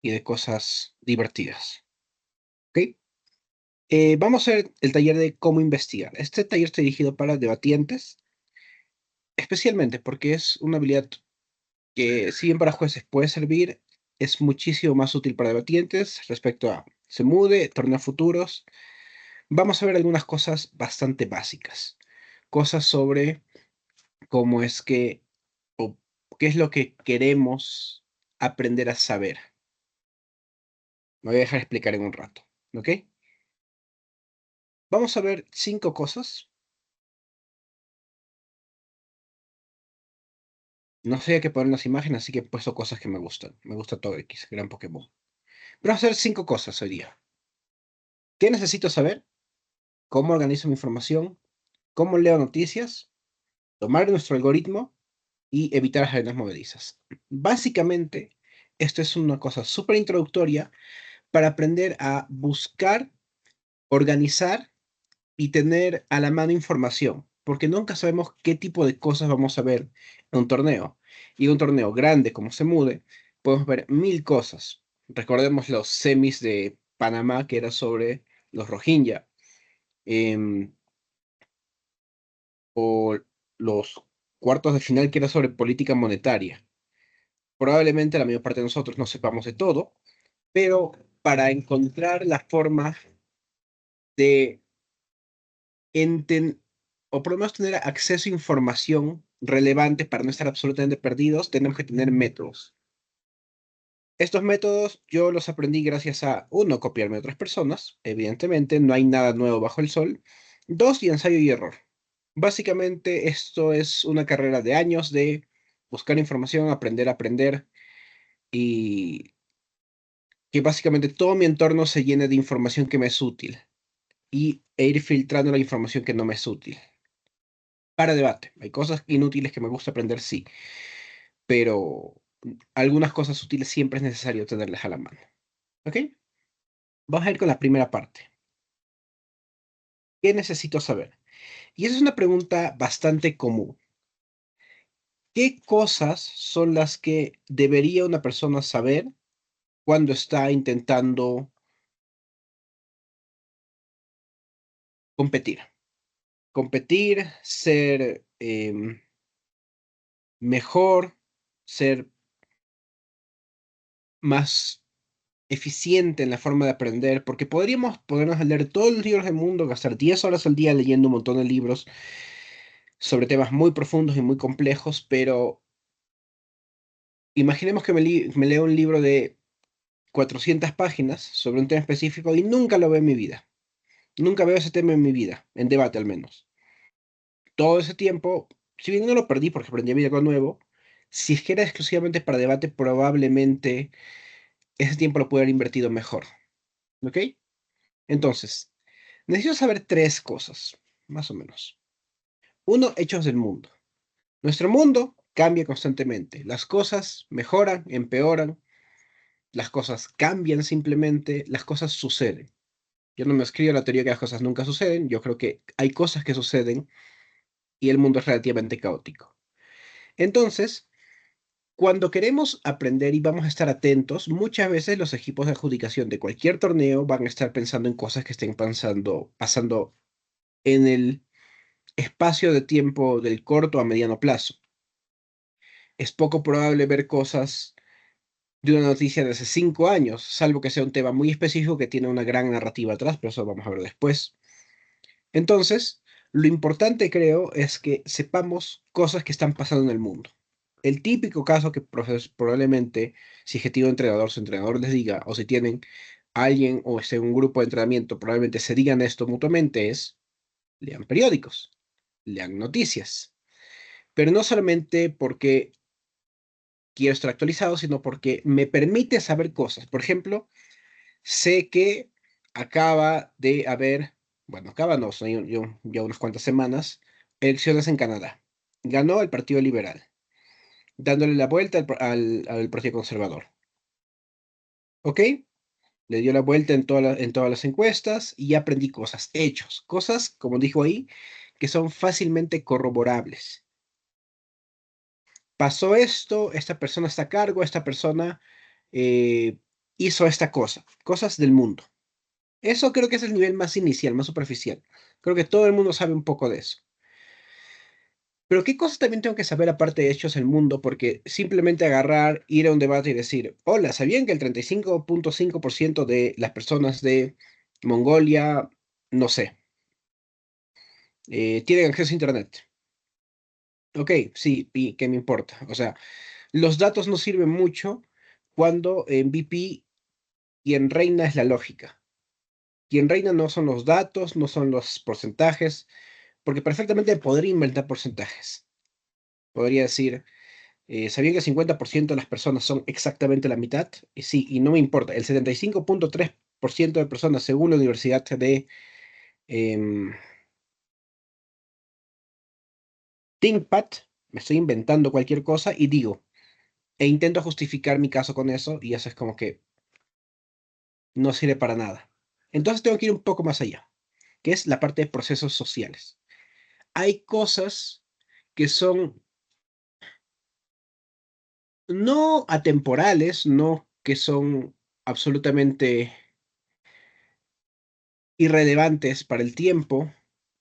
y de cosas divertidas. ¿Ok? Vamos a ver el taller de cómo investigar. Este taller está dirigido para debatientes, especialmente porque es una habilidad que, si bien para jueces puede servir, es muchísimo más útil para debatientes respecto a se mude, torneos futuros. Vamos a ver algunas cosas bastante básicas. Cosas sobre cómo es que, o qué es lo que queremos aprender a saber. Me voy a dejar explicar en un rato, ¿ok? Vamos a ver 5 cosas. No sé qué poner en las imágenes, así que he puesto cosas que me gustan. Me gusta todo X, Gran Pokémon. Pero vamos a hacer 5 cosas hoy día. ¿Qué necesito saber? ¿Cómo organizo mi información? ¿Cómo leo noticias? Tomar nuestro algoritmo y evitar las arenas movedizas. Básicamente, esto es una cosa súper introductoria para aprender a buscar, organizar y tener a la mano información, porque nunca sabemos qué tipo de cosas vamos a ver en un torneo. Y en un torneo grande como se mude, podemos ver 1000 cosas. Recordemos los semis de Panamá, que era sobre los Rohingya, em, o los cuartos de final, que era sobre política monetaria. Probablemente la mayor parte de nosotros no sepamos de todo, pero para encontrar la forma de enten o por lo menos tener acceso a información relevante para no estar absolutamente perdidos, tenemos que tener métodos. Estos métodos yo los aprendí gracias a, uno, copiarme de otras personas, evidentemente, no hay nada nuevo bajo el sol. Dos, y ensayo y error. Básicamente, esto es una carrera de años de buscar información, aprender a aprender y que básicamente todo mi entorno se llene de información que me es útil e ir filtrando la información que no me es útil. Para debate. Hay cosas inútiles que me gusta aprender, sí, pero algunas cosas útiles siempre es necesario tenerlas a la mano. ¿Ok? Vamos a ir con la primera parte. ¿Qué necesito saber? Y esa es una pregunta bastante común. ¿Qué cosas son las que debería una persona saber cuando está intentando competir? Competir, ser mejor, ser más eficiente en la forma de aprender, porque podríamos ponernos a leer todos los libros del mundo, gastar 10 horas al día leyendo un montón de libros sobre temas muy profundos y muy complejos, pero imaginemos que me leo un libro de 400 páginas sobre un tema específico y nunca lo veo en mi vida. Nunca veo ese tema en mi vida, en debate al menos. Todo ese tiempo, si bien no lo perdí porque aprendí a mí algo nuevo, si es que era exclusivamente para debate, probablemente ese tiempo lo pude haber invertido mejor. ¿Ok? Entonces, necesito saber 3 cosas, más o menos. Uno, hechos del mundo. Nuestro mundo cambia constantemente. Las cosas mejoran, empeoran, las cosas cambian simplemente, las cosas suceden. Yo no me escribo la teoría que las cosas nunca suceden, yo creo que hay cosas que suceden y el mundo es relativamente caótico. Entonces, cuando queremos aprender y vamos a estar atentos, muchas veces los equipos de adjudicación de cualquier torneo van a estar pensando en cosas que estén pasando en el espacio de tiempo del corto a mediano plazo. Es poco probable ver cosas de una noticia de hace 5 años, salvo que sea un tema muy específico que tiene una gran narrativa atrás, pero eso vamos a ver después. Entonces, lo importante creo es que sepamos cosas que están pasando en el mundo. El típico caso que probablemente, si es que tiene un entrenador, su entrenador les diga, o si tienen a alguien o un grupo de entrenamiento, probablemente se digan esto mutuamente, es lean periódicos, lean noticias. Pero no solamente porque quiero estar actualizado, sino porque me permite saber cosas. Por ejemplo, sé que acaba de haber, bueno, acaba no, son ya unas cuantas semanas, elecciones en Canadá. Ganó el Partido Liberal, dándole la vuelta al Partido Conservador. ¿Ok? Le dio la vuelta en todas las encuestas y aprendí cosas, hechos, cosas, como dijo ahí, que son fácilmente corroborables. Pasó esto, esta persona está a cargo, esta persona eh, hizo esta cosa, cosas del mundo. Eso creo que es el nivel más inicial, más superficial. Creo que todo el mundo sabe un poco de eso. Pero ¿qué cosas también tengo que saber aparte de hechos del mundo? Porque simplemente agarrar, ir a un debate y decir, hola, ¿sabían que el 35.5% de las personas de Mongolia, no sé, tienen acceso a Internet? Ok, sí, ¿y qué me importa? O sea, los datos no sirven mucho cuando en VP quien reina es la lógica. Quien reina no son los datos, no son los porcentajes, porque perfectamente podría inventar porcentajes. Podría decir, ¿sabían que el 50% de las personas son exactamente la mitad? Y sí, y no me importa. El 75.3% de personas, según la Universidad de em, ThinkPad, me estoy inventando cualquier cosa y digo, e intento justificar mi caso con eso, y eso es como que no sirve para nada. Entonces tengo que ir un poco más allá, que es la parte de procesos sociales. Hay cosas que son no atemporales, no que son absolutamente irrelevantes para el tiempo,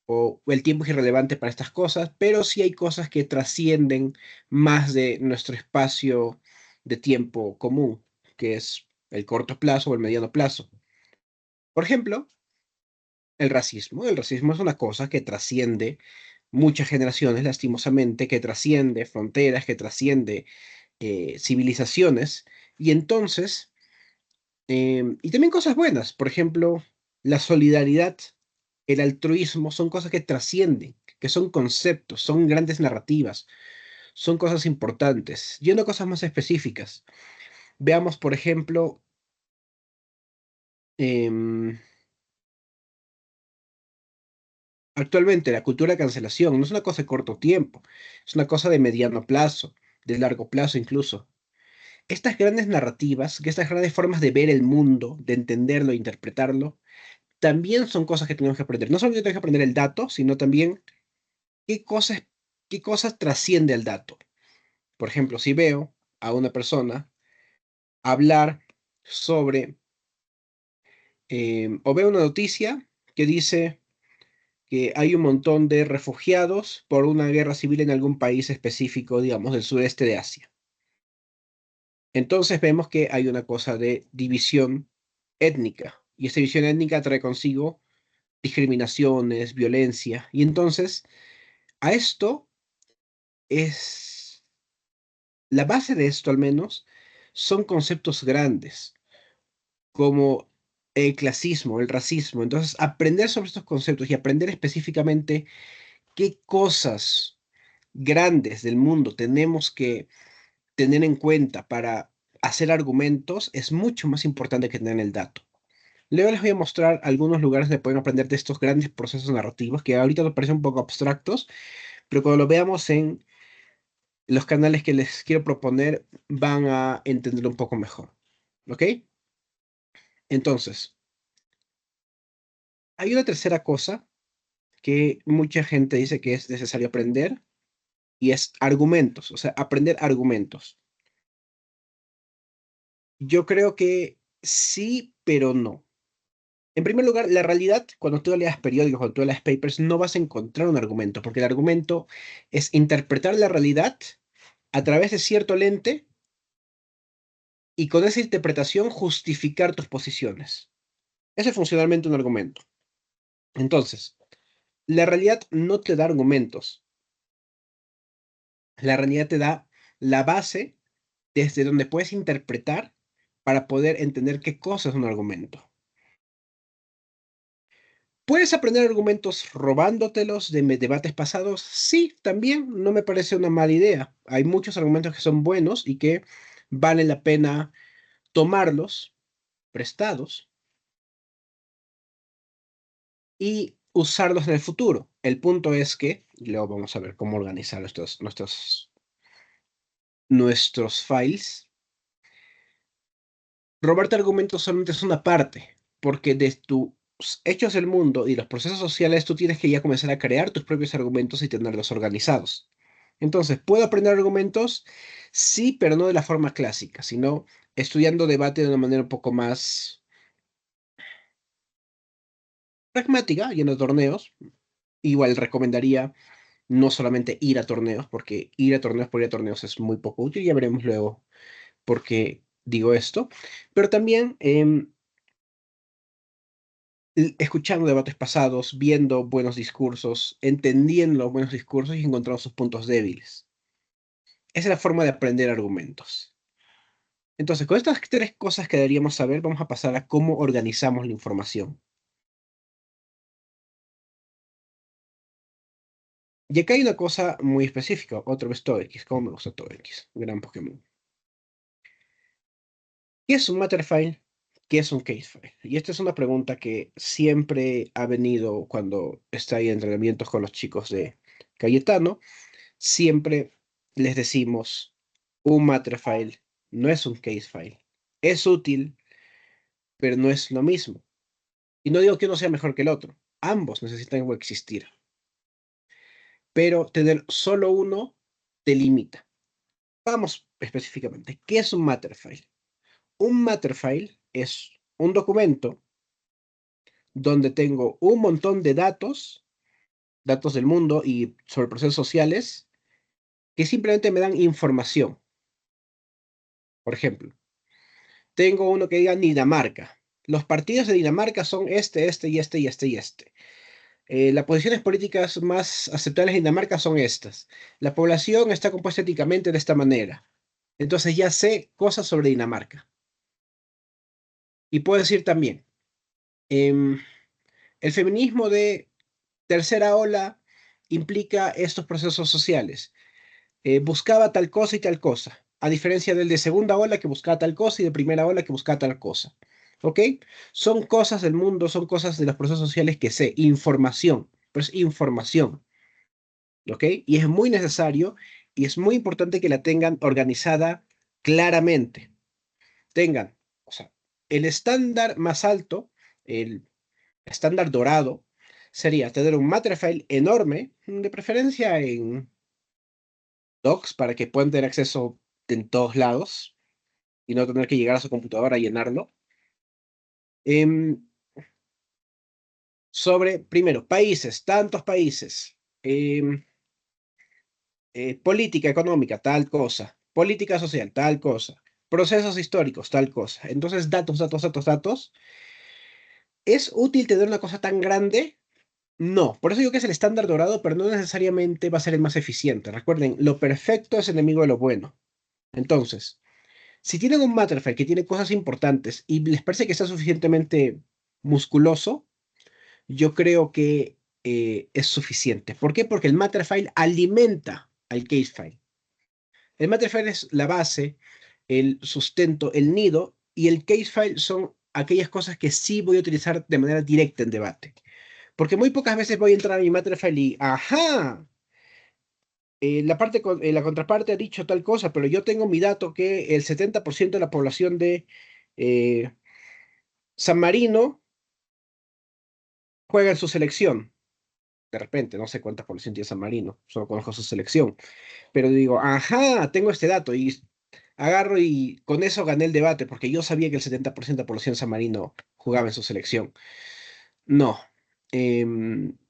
o el tiempo es irrelevante para estas cosas, pero sí hay cosas que trascienden más de nuestro espacio de tiempo común, que es el corto plazo o el mediano plazo. Por ejemplo, el racismo. El racismo es una cosa que trasciende muchas generaciones, lastimosamente, que trasciende fronteras, que trasciende civilizaciones, y entonces, y también cosas buenas, por ejemplo, la solidaridad, el altruismo, son cosas que trascienden, que son conceptos, son grandes narrativas, son cosas importantes. Yendo a cosas más específicas, veamos, por ejemplo, em, actualmente la cultura de cancelación no es una cosa de corto tiempo, es una cosa de mediano plazo, de largo plazo incluso. Estas grandes narrativas, que estas grandes formas de ver el mundo, de entenderlo, e interpretarlo, también son cosas que tenemos que aprender. No solamente tenemos que aprender el dato, sino también qué cosas, qué cosas trasciende el dato. Por ejemplo, si veo a una persona hablar sobre, o veo una noticia que dice que hay un montón de refugiados por una guerra civil en algún país específico, digamos, del sureste de Asia. Entonces vemos que hay una cosa de división étnica, y esta división étnica trae consigo discriminaciones, violencia, y entonces a esto es, la base de esto al menos, son conceptos grandes, como el clasismo, el racismo. Entonces, aprender sobre estos conceptos y aprender específicamente qué cosas grandes del mundo tenemos que tener en cuenta para hacer argumentos es mucho más importante que tener el dato. Luego les voy a mostrar algunos lugares donde pueden aprender de estos grandes procesos narrativos que ahorita nos parecen un poco abstractos, pero cuando lo veamos en los canales que les quiero proponer van a entenderlo un poco mejor. ¿Ok? Entonces, hay una tercera cosa que mucha gente dice que es necesario aprender y es argumentos, o sea, aprender argumentos. Yo creo que sí, pero no. En primer lugar, la realidad, cuando tú leas periódicos, cuando tú leas papers, no vas a encontrar un argumento, porque el argumento es interpretar la realidad a través de cierto lente y con esa interpretación justificar tus posiciones. Ese es funcionalmente un argumento. Entonces, la realidad no te da argumentos, la realidad te da la base desde donde puedes interpretar para poder entender qué cosa es un argumento. ¿Puedes aprender argumentos robándotelos de debates pasados? Sí, también no me parece una mala idea. Hay muchos argumentos que son buenos y que vale la pena tomarlos prestados y usarlos en el futuro. El punto es que, y luego vamos a ver cómo organizar nuestros files. Robarte argumentos solamente es una parte, porque de tus hechos del mundo y los procesos sociales tú tienes que ya comenzar a crear tus propios argumentos y tenerlos organizados. Entonces, ¿puedo aprender argumentos? Sí, pero no de la forma clásica, sino estudiando debate de una manera un poco más pragmática, yendo a torneos. Igual recomendaría no solamente ir a torneos, porque ir a torneos por ir a torneos es muy poco útil, ya veremos luego por qué digo esto, pero también escuchando debates pasados, viendo buenos discursos, entendiendo los buenos discursos y encontrando sus puntos débiles. Esa es la forma de aprender argumentos. Entonces, con estas tres cosas que deberíamos saber, vamos a pasar a cómo organizamos la información. Y acá hay una cosa muy específica, otra vez Togekiss, cómo me gusta Togekiss, gran Pokémon. ¿Qué es un Matterfile? ¿Qué es un Casefile? Y esta es una pregunta que siempre ha venido cuando está en entrenamientos con los chicos de Cayetano. Siempre les decimos, un Matterfile no es un Casefile. Es útil, pero no es lo mismo. Y no digo que uno sea mejor que el otro. Ambos necesitan coexistir. Pero tener solo uno te limita. Vamos específicamente. ¿Qué es un Matterfile? Un Matterfile es un documento donde tengo un montón de datos, datos del mundo y sobre procesos sociales, que simplemente me dan información. Por ejemplo, tengo uno que diga Dinamarca. Los partidos de Dinamarca son este y este y este y este. Las posiciones políticas más aceptables en Dinamarca son estas. La población está compuesta étnicamente de esta manera. Entonces ya sé cosas sobre Dinamarca. Y puedo decir también, em, el feminismo de tercera ola implica estos procesos sociales. Buscaba tal cosa y tal cosa, a diferencia del de segunda ola que buscaba tal cosa y de primera ola que buscaba tal cosa. ¿Ok? Son cosas del mundo, son cosas de los procesos sociales que sé, información, pero es información. ¿Ok? Y es muy necesario y es muy importante que la tengan organizada claramente. Tengan, o sea, el estándar más alto, el estándar dorado, sería tener un Matterfile enorme, de preferencia en docs, para que puedan tener acceso en todos lados y no tener que llegar a su computadora a llenarlo. Em, Sobre, primero, países, tantos países. em, Política económica, tal cosa. Política social, tal cosa. Procesos históricos, tal cosa. Entonces, datos, datos, datos, datos. ¿Es útil tener una cosa tan grande? No. Por eso digo que es el estándar dorado, pero no necesariamente va a ser el más eficiente. Recuerden, lo perfecto es enemigo de lo bueno. Entonces, si tienen un Matterfile que tiene cosas importantes y les parece que está suficientemente musculoso, yo creo que es suficiente. ¿Por qué? Porque el Matterfile alimenta al Casefile. El Matterfile es la base, el sustento, el nido, y el Casefile son aquellas cosas que sí voy a utilizar de manera directa en debate. Porque muy pocas veces voy a entrar a mi Matterfile y, ajá, la contraparte ha dicho tal cosa, pero yo tengo mi dato que el 70% de la población de eh, San Marino juega en su selección. De repente, no sé cuánta población tiene San Marino, solo conozco su selección. Pero digo, ajá, tengo este dato y agarro y con eso gané el debate, porque yo sabía que el 70% de la población de San Marino jugaba en su selección. No,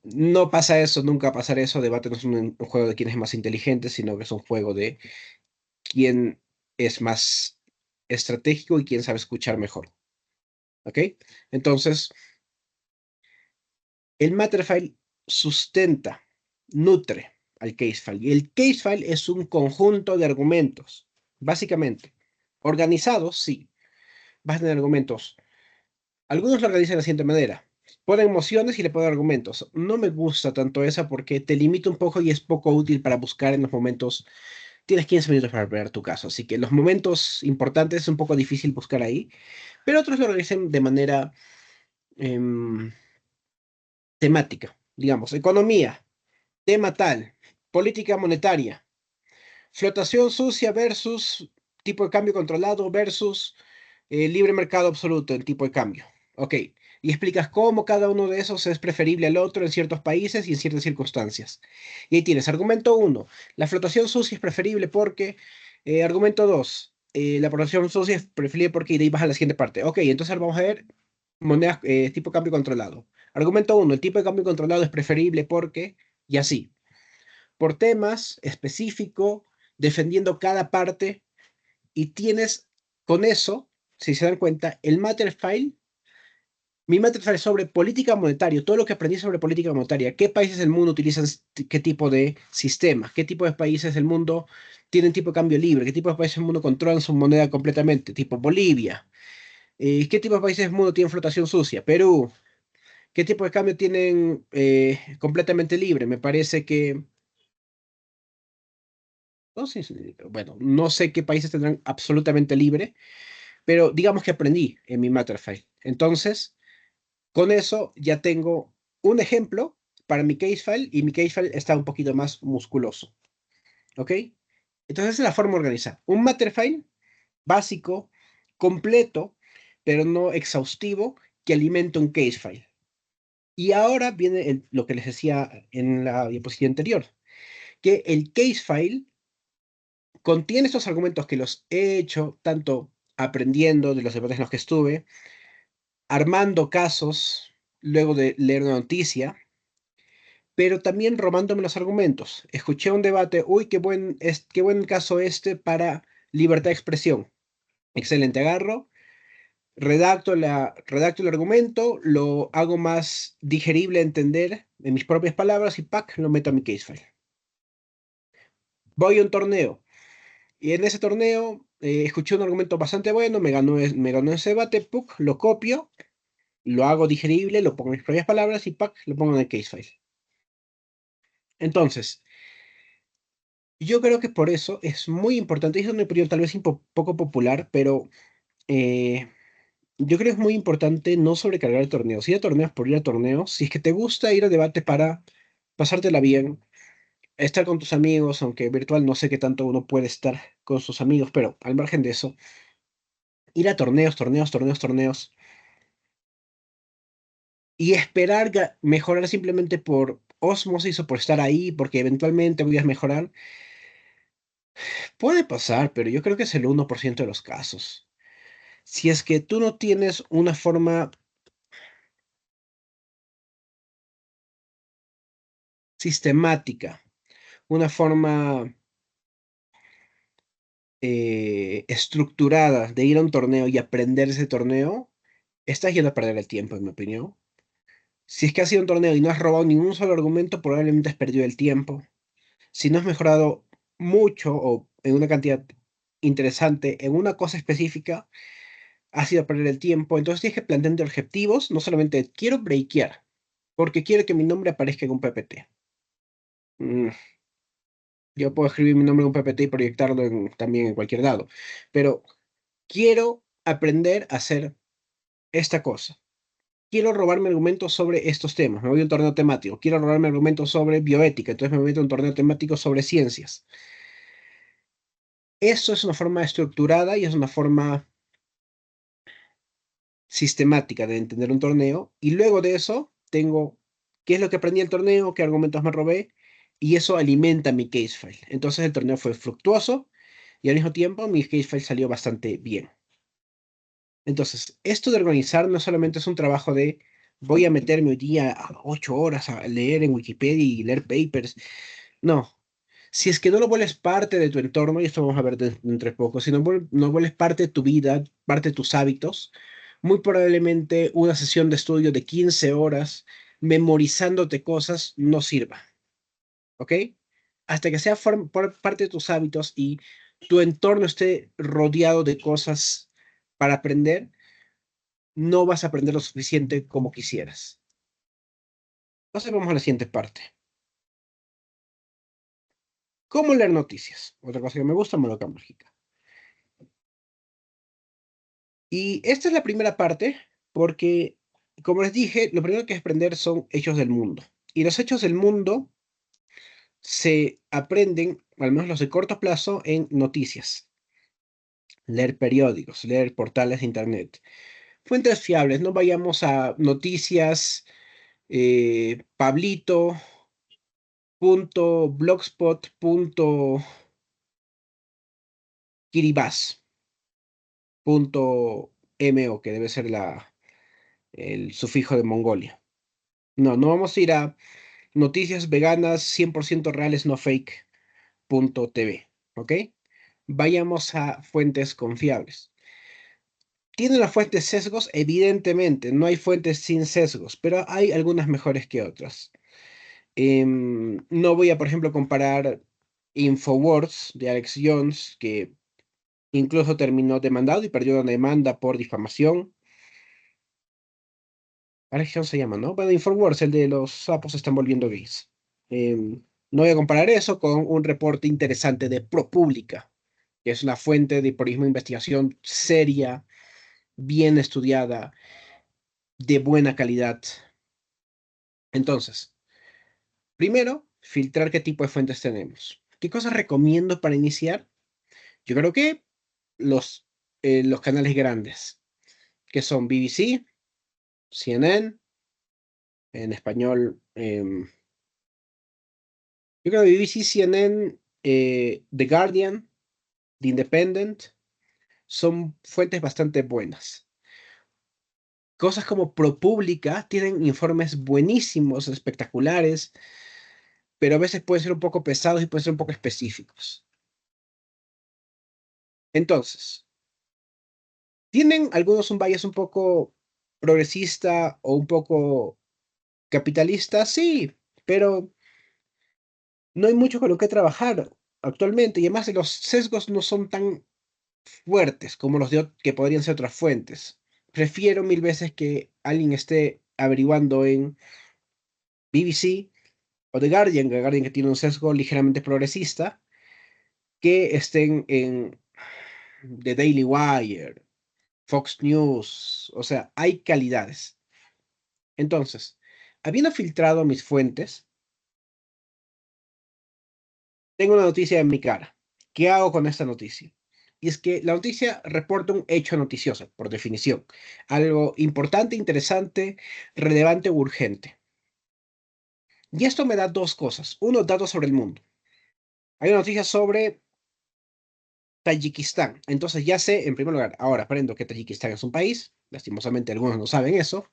no pasa eso, nunca va a pasar eso. Debate no es un juego de quién es más inteligente, sino que es un juego de quién es más estratégico y quién sabe escuchar mejor. ¿Ok? Entonces, el Matterfile sustenta, nutre al casefile. Y el casefile es un conjunto de argumentos, básicamente. Organizados, sí. Vas a tener argumentos. Algunos lo organizan de la siguiente manera. Ponen emociones y le ponen argumentos. No me gusta tanto esa porque te limita un poco y es poco útil para buscar en los momentos. Tienes 15 minutos para ver tu caso, así que los momentos importantes es un poco difícil buscar ahí, pero otros lo organizan de manera em, temática, digamos, economía, tema tal, política monetaria, flotación sucia versus tipo de cambio controlado versus libre mercado absoluto en tipo de cambio. Ok, y explicas cómo cada uno de esos es preferible al otro en ciertos países y en ciertas circunstancias. Y ahí tienes, argumento uno, la flotación sucia es preferible porque, argumento 2, la flotación sucia es preferible porque, y de ahí vas a la siguiente parte. Ok, entonces ahora vamos a ver monedas, tipo de cambio controlado. Argumento uno, el tipo de cambio controlado es preferible porque, y así, por temas específico, defendiendo cada parte, y tienes con eso, si se dan cuenta, el matter file. Mi master es sobre política monetaria, todo lo que aprendí sobre política monetaria, qué países del mundo utilizan qué tipo de sistemas, qué tipo de países del mundo tienen tipo de cambio libre, qué tipo de países del mundo controlan su moneda completamente, tipo Bolivia, qué tipo de países del mundo tienen flotación sucia, Perú, qué tipo de cambio tienen completamente libre. Me parece que, no sé, bueno, no sé qué países tendrán absolutamente libre, pero digamos que aprendí en mi Matterfile. Entonces, con eso ya tengo un ejemplo para mi case file y mi case file está un poquito más musculoso. ¿Ok? Entonces esa es la forma de organizar. Un Matterfile básico, completo, pero no exhaustivo, que alimenta un case file. Y ahora viene lo que les decía en la diapositiva anterior, que el case file contiene estos argumentos que los he hecho tanto aprendiendo de los debates en los que estuve, armando casos luego de leer una noticia, pero también robándome los argumentos. Escuché un debate, uy, qué buen caso este para libertad de expresión. Excelente, agarro, redacto el argumento, lo hago más digerible a entender en mis propias palabras y ¡pac! Lo meto a mi case file. Voy a un torneo y en ese torneo escuché un argumento bastante bueno, me ganó ese debate, ¡puc! Lo copio, lo hago digerible, lo pongo en mis propias palabras y ¡pac! Lo pongo en el case file. Entonces, yo creo que por eso es muy importante, y es una opinión tal vez un poco popular, pero eh, yo creo que es muy importante no sobrecargar torneos. Ir a torneos por ir a torneos. Si es que te gusta ir a debate para pasártela bien, estar con tus amigos, aunque virtual no sé qué tanto uno puede estar con sus amigos, pero al margen de eso, ir a torneos, torneos, torneos, torneos y esperar mejorar simplemente por osmosis o por estar ahí, porque eventualmente voy a mejorar, puede pasar, pero yo creo que es el 1% de los casos. Si es que tú no tienes una forma sistemática, una forma estructurada de ir a un torneo y aprender ese torneo, estás yendo a perder el tiempo, en mi opinión. Si es que has ido a un torneo y no has robado ningún solo argumento, probablemente has perdido el tiempo. Si no has mejorado mucho o en una cantidad interesante en una cosa específica, has ido a perder el tiempo. Entonces tienes que plantearte objetivos, no solamente quiero breakear, porque quiero que mi nombre aparezca en un PPT. Mm, yo puedo escribir mi nombre en un PPT y proyectarlo también en cualquier lado, pero quiero aprender a hacer esta cosa. Quiero robarme argumentos sobre estos temas. Me voy a un torneo temático. Quiero robarme argumentos sobre bioética. Entonces me meto a un torneo temático sobre ciencias. Eso es una forma estructurada y es una forma sistemática de entender un torneo. Y luego de eso tengo qué es lo que aprendí en el torneo, qué argumentos me robé. Y eso alimenta mi case file. Entonces el torneo fue fructuoso y al mismo tiempo mi case file salió bastante bien. Entonces, esto de organizar no solamente es un trabajo de voy a meterme hoy día a 8 horas a leer en Wikipedia y leer papers. No. Si es que no lo vuelves parte de tu entorno, y esto vamos a ver entre poco, si no vuelves parte de tu vida, parte de tus hábitos, muy probablemente una sesión de estudio de 15 horas memorizándote cosas no sirva. ¿Ok? Hasta que sea por parte de tus hábitos y tu entorno esté rodeado de cosas para aprender, no vas a aprender lo suficiente como quisieras. Entonces vamos a la siguiente parte. ¿Cómo leer noticias? Otra cosa que me gusta, Madoka Mágica. Y esta es la primera parte porque, como les dije, lo primero que hay que aprender son hechos del mundo. Y los hechos del mundo se aprenden, al menos los de corto plazo, en noticias. Leer periódicos, leer portales de internet. Fuentes fiables, no vayamos a noticias, pablito.blogspot.kiribati.mo, que debe ser el sufijo de Mongolia. No, no vamos a ir a noticias veganas 100% reales, no fake.tv, ¿ok? Vayamos a fuentes confiables. ¿Tienen las fuentes sesgos? Evidentemente, no hay fuentes sin sesgos, pero hay algunas mejores que otras. No voy a, por ejemplo, comparar Infowars de Alex Jones, que incluso terminó demandado y perdió una demanda por difamación. Alex Jones se llama, ¿no? Bueno, Infowars, el de los sapos se están volviendo gays. No voy a comparar eso con un reporte interesante de ProPublica, que es una fuente de periodismo de investigación seria, bien estudiada, de buena calidad. Entonces, primero, filtrar qué tipo de fuentes tenemos. ¿Qué cosas recomiendo para iniciar? Yo creo que los canales grandes, que son BBC, CNN, en español, yo creo que BBC, CNN, The Guardian, The Independent, son fuentes bastante buenas. Cosas como ProPublica tienen informes buenísimos, espectaculares, pero a veces pueden ser un poco pesados y pueden ser un poco específicos. Entonces, ¿tienen algunos un bias un poco progresista o un poco capitalista? Sí, pero no hay mucho con lo que trabajar actualmente y además los sesgos no son tan fuertes como los que podrían ser otras fuentes. Prefiero mil veces que alguien esté averiguando en BBC o The Guardian que tiene un sesgo ligeramente progresista, que estén en The Daily Wire, Fox News, o sea, hay calidades. Entonces, habiendo filtrado mis fuentes, tengo una noticia en mi cara. ¿Qué hago con esta noticia? Y es que la noticia reporta un hecho noticioso, por definición. Algo importante, interesante, relevante o urgente. Y esto me da dos cosas. Uno, datos sobre el mundo. Hay una noticia sobre Tayikistán. Entonces ya sé, en primer lugar, ahora aprendo que Tayikistán es un país. Lastimosamente algunos no saben eso.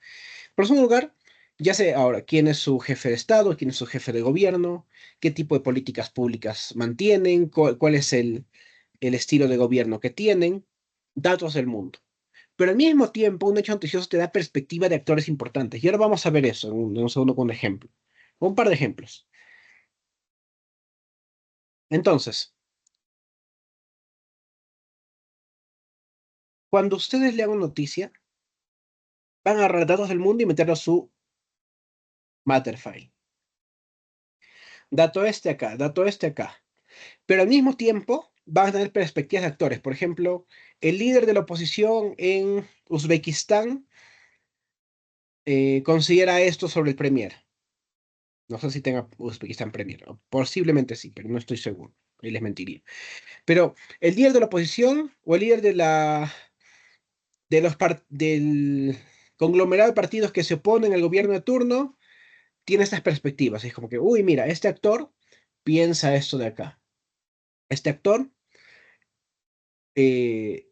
Pero en segundo lugar, ya sé ahora quién es su jefe de Estado, quién es su jefe de gobierno, qué tipo de políticas públicas mantienen, cuál es el estilo de gobierno que tienen, datos del mundo. Pero al mismo tiempo, un hecho noticioso te da perspectiva de actores importantes. Y ahora vamos a ver eso en un segundo con un ejemplo. Un par de ejemplos. Entonces, cuando ustedes lean una noticia, van a agarrar datos del mundo y meterlo a su Matterfile. Dato este acá. Pero al mismo tiempo van a tener perspectivas de actores. Por ejemplo, el líder de la oposición en Uzbekistán considera esto sobre el Premier. No sé si tenga Uzbekistán Premier. Posiblemente sí, pero no estoy seguro. Ahí les mentiría. Pero el líder de la oposición o el líder del conglomerado de partidos que se oponen al gobierno de turno tiene estas perspectivas. Es como que, uy, mira, este actor piensa esto de acá. Este actor eh,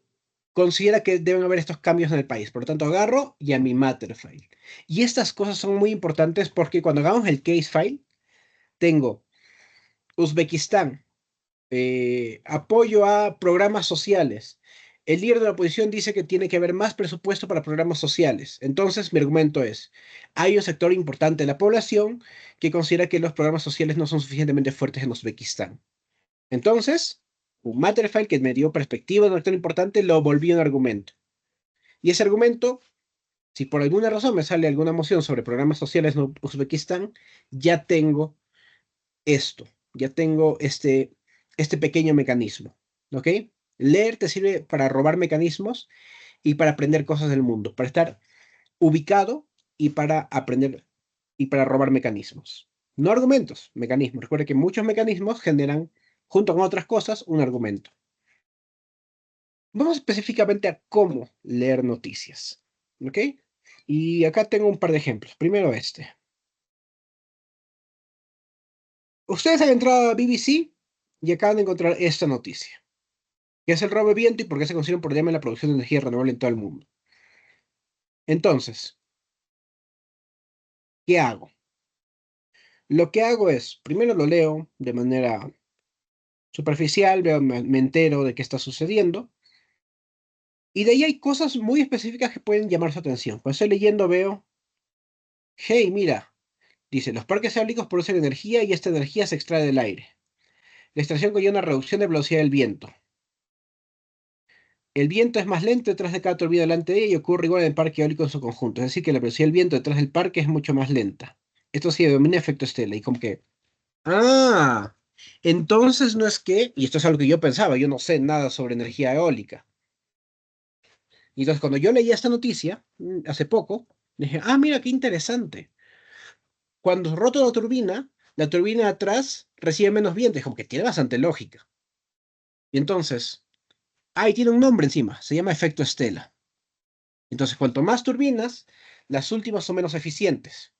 considera que deben haber estos cambios en el país. Por lo tanto, agarro y a mi Matterfile. Y estas cosas son muy importantes porque cuando hagamos el case file, tengo Uzbekistán, apoyo a programas sociales. El líder de la oposición dice que tiene que haber más presupuesto para programas sociales. Entonces, mi argumento es, hay un sector importante de la población que considera que los programas sociales no son suficientemente fuertes en Uzbekistán. Entonces, un Matterfile que me dio perspectiva de un actor importante lo volví un argumento. Y ese argumento, si por alguna razón me sale alguna moción sobre programas sociales en Uzbekistán, ya tengo esto, ya tengo este pequeño mecanismo. ¿Ok? Leer te sirve para robar mecanismos y para aprender cosas del mundo, para estar ubicado y para aprender y para robar mecanismos. No argumentos, mecanismos. Recuerda que muchos mecanismos generan, junto con otras cosas, un argumento. Vamos específicamente a cómo leer noticias. ¿Ok? Y acá tengo un par de ejemplos. Primero este. Ustedes han entrado a BBC y acaban de encontrar esta noticia, que es el robo de viento y por qué se considera un problema en la producción de energía renovable en todo el mundo. Entonces, ¿qué hago? Lo que hago es, primero lo leo de manera superficial, me entero de qué está sucediendo, y de ahí hay cosas muy específicas que pueden llamar su atención. Cuando estoy leyendo veo, hey, mira, dice, los parques eólicos producen energía y esta energía se extrae del aire. La extracción conlleva una reducción de velocidad del viento. El viento es más lento detrás de cada turbina delante de ella y ocurre igual en el parque eólico en su conjunto. Es decir, que la velocidad del viento detrás del parque es mucho más lenta. Esto se denomina efecto Stella. Y como que, ah, entonces no es que, y esto es algo que yo pensaba, yo no sé nada sobre energía eólica. Y entonces cuando yo leí esta noticia, hace poco, dije, ah, mira, qué interesante. Cuando roto la turbina de atrás recibe menos viento. Es como que tiene bastante lógica. Y entonces, y tiene un nombre encima, se llama efecto Stella. Entonces, cuanto más turbinas, las últimas son menos eficientes.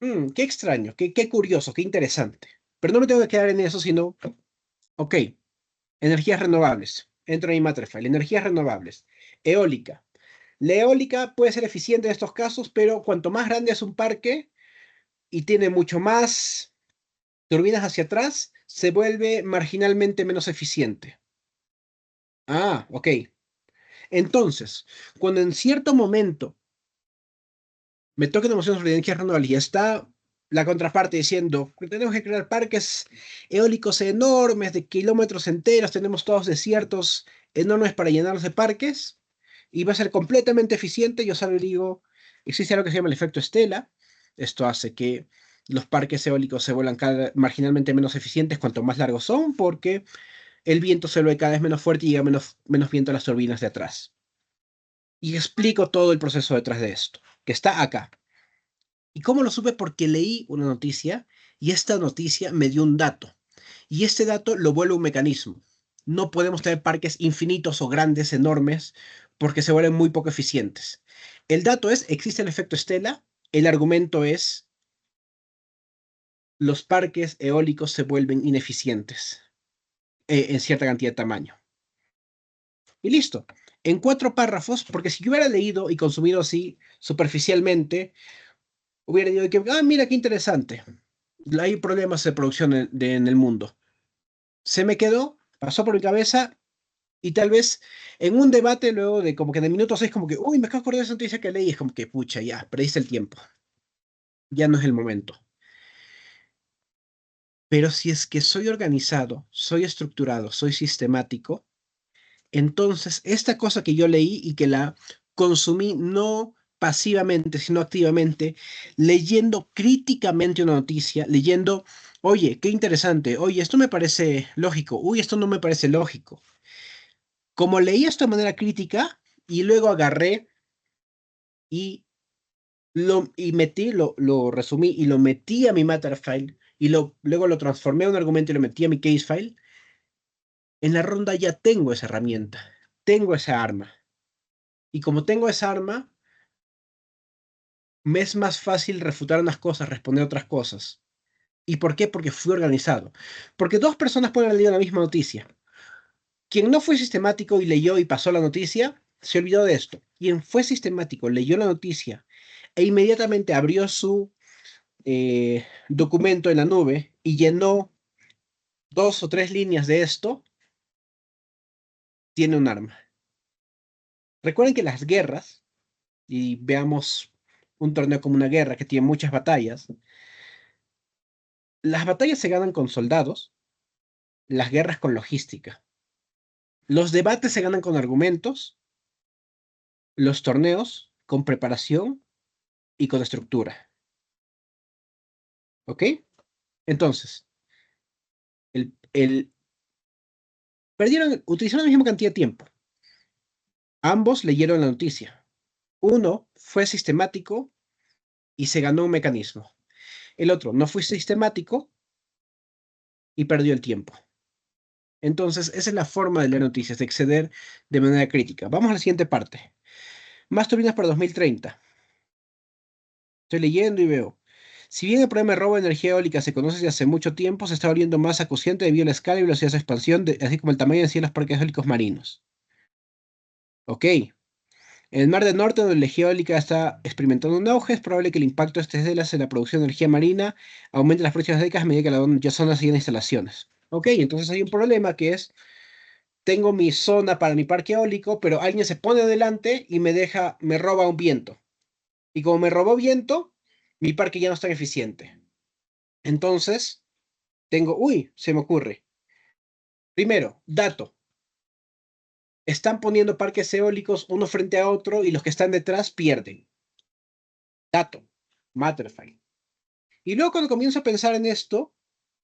Qué extraño, qué curioso, qué interesante. Pero no me tengo que quedar en eso, sino, ok, energías renovables. Entro en mi Matterfile, energías renovables. Eólica. La eólica puede ser eficiente en estos casos, pero cuanto más grande es un parque y tiene mucho más turbinas hacia atrás, se vuelve marginalmente menos eficiente. Ok. Entonces, cuando en cierto momento me toca una emoción sobre energías renovables y está la contraparte diciendo que tenemos que crear parques eólicos enormes de kilómetros enteros, tenemos todos desiertos enormes para llenarlos de parques y va a ser completamente eficiente. Yo solo digo, existe algo que se llama el efecto Estela. Esto hace que los parques eólicos se vuelvan marginalmente menos eficientes cuanto más largos son, porque el viento se vuelve cada vez menos fuerte y llega menos viento a las turbinas de atrás. Y explico todo el proceso detrás de esto, que está acá. ¿Y cómo lo supe? Porque leí una noticia y esta noticia me dio un dato. Y este dato lo vuelve un mecanismo. No podemos tener parques infinitos o grandes, enormes, porque se vuelven muy poco eficientes. El dato es, existe el efecto Estela. El argumento es, los parques eólicos se vuelven ineficientes en cierta cantidad de tamaño. Y listo. En 4 párrafos, porque si yo hubiera leído y consumido así superficialmente, hubiera dicho que, mira qué interesante. Hay problemas de producción en el mundo. Se me quedó, pasó por mi cabeza y tal vez en un debate luego de como que de minuto 6 como que, uy, me acabo de acordar de esa noticia que leí, es como que, pucha, ya, perdiste el tiempo, ya no es el momento. Pero si es que soy organizado, soy estructurado, soy sistemático, entonces esta cosa que yo leí y que la consumí no pasivamente, sino activamente, leyendo críticamente una noticia, leyendo, oye, qué interesante, oye, esto me parece lógico, uy, esto no me parece lógico. Como leí esto de manera crítica y luego agarré y lo resumí y lo metí a mi Matterfile y luego lo transformé a un argumento y lo metí a mi Casefile, en la ronda ya tengo esa herramienta, tengo esa arma. Y como tengo esa arma, me es más fácil refutar unas cosas, responder otras cosas. ¿Y por qué? Porque fui organizado. Porque dos personas pueden haber leído la misma noticia. Quien no fue sistemático y leyó y pasó la noticia, se olvidó de esto. Quien fue sistemático, leyó la noticia e inmediatamente abrió su documento en la nube y llenó 2 o 3 líneas de esto, tiene un arma. Recuerden que las guerras, y veamos un torneo como una guerra que tiene muchas batallas, las batallas se ganan con soldados, las guerras con logística. Los debates se ganan con argumentos, los torneos con preparación y con estructura. ¿Ok? Entonces, utilizaron la misma cantidad de tiempo. Ambos leyeron la noticia. Uno fue sistemático y se ganó un mecanismo. El otro no fue sistemático y perdió el tiempo. Entonces, esa es la forma de leer noticias, de exceder de manera crítica. Vamos a la siguiente parte. Más turbinas para 2030. Estoy leyendo y veo. Si bien el problema de robo de energía eólica se conoce desde hace mucho tiempo, se está volviendo más acuciante debido a la escala y velocidad de expansión, así como el tamaño en sí de los parques eólicos marinos. Ok. En el Mar del Norte, donde la energía eólica está experimentando un auge, es probable que el impacto de estas islas en la producción de energía marina aumente en las próximas décadas a medida que ya zonas siguen instalaciones. Ok, entonces hay un problema que es, tengo mi zona para mi parque eólico, pero alguien se pone adelante y me roba un viento. Y como me robó viento, mi parque ya no es tan eficiente. Entonces, se me ocurre. Primero, dato. Están poniendo parques eólicos uno frente a otro y los que están detrás pierden. Dato. Matterfall. Y luego cuando comienzo a pensar en esto,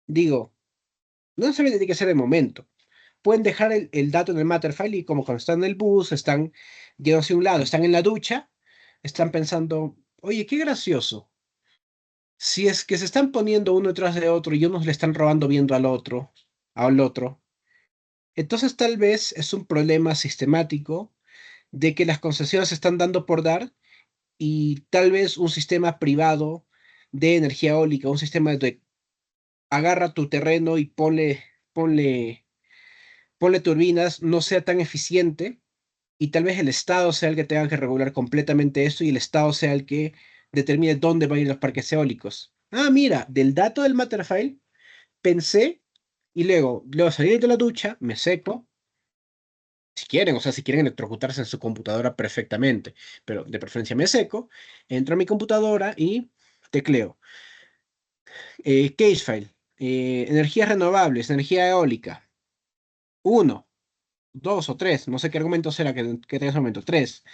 digo, no necesariamente tiene que ser el momento. Pueden dejar el dato en el Matterfall y como cuando están en el bus, están yendo hacia un lado, están en la ducha, están pensando, oye, qué gracioso. Si es que se están poniendo uno detrás de otro y unos le están robando viendo al otro, entonces tal vez es un problema sistemático de que las concesiones se están dando por dar y tal vez un sistema privado de energía eólica, un sistema de agarra tu terreno y ponle, ponle turbinas, no sea tan eficiente y tal vez el Estado sea el que tenga que regular completamente eso y el Estado sea el que determine dónde van a ir los parques eólicos. Ah, mira, del dato del Matterfall pensé y luego salí de la ducha, me seco, si quieren, o sea, si quieren electrocutarse en su computadora perfectamente, pero de preferencia me seco, entro a mi computadora y tecleo. Casefile, energías renovables, energía eólica. Uno, dos o tres, no sé qué argumento será que tenga ese momento. Tres,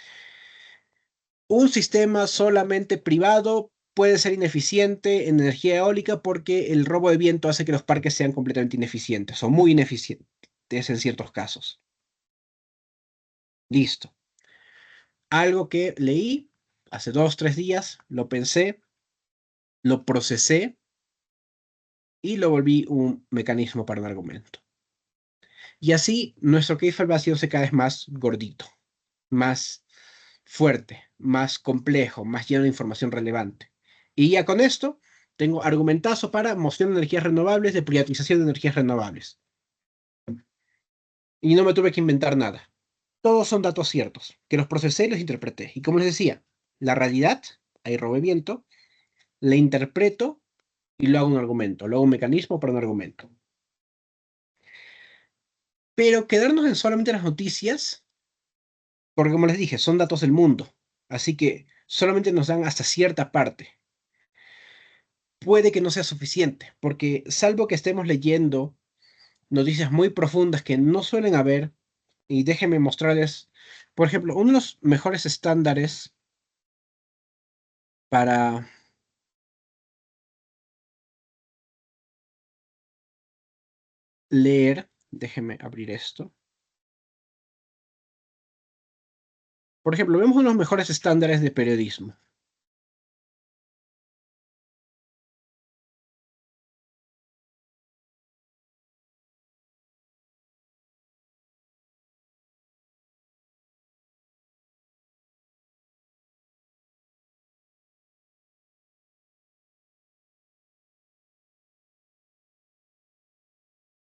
un sistema solamente privado puede ser ineficiente en energía eólica porque el robo de viento hace que los parques sean completamente ineficientes o muy ineficientes en ciertos casos. Listo. Algo que leí hace 2, 3 días, lo pensé, lo procesé y lo volví un mecanismo para un argumento. Y así nuestro case file vacío se cada vez más gordito, más fuerte, más complejo, más lleno de información relevante. Y ya con esto tengo argumentazo para moción de energías renovables, de privatización de energías renovables. Y no me tuve que inventar nada. Todos son datos ciertos, que los procesé y los interpreté. Y como les decía, la realidad, ahí robé viento, la interpreto y lo hago un argumento, lo hago un mecanismo para un argumento. Pero quedarnos en solamente las noticias, porque como les dije, son datos del mundo, así que solamente nos dan hasta cierta parte. Puede que no sea suficiente, porque salvo que estemos leyendo noticias muy profundas que no suelen haber, y déjenme mostrarles, por ejemplo, uno de los mejores estándares para leer, déjenme abrir esto. Por ejemplo, vemos uno de los mejores estándares de periodismo.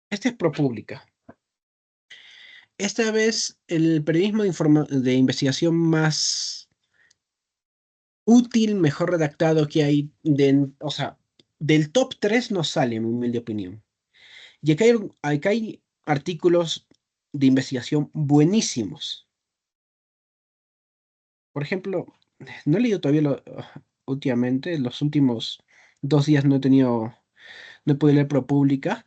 Este es ProPublica. Esta vez el periodismo de investigación más útil, mejor redactado que hay, o sea, del top 3 no sale, en mi humilde opinión. Y acá hay artículos de investigación buenísimos. Por ejemplo, no he leído todavía últimamente, los últimos 2 días no he podido leer ProPublica.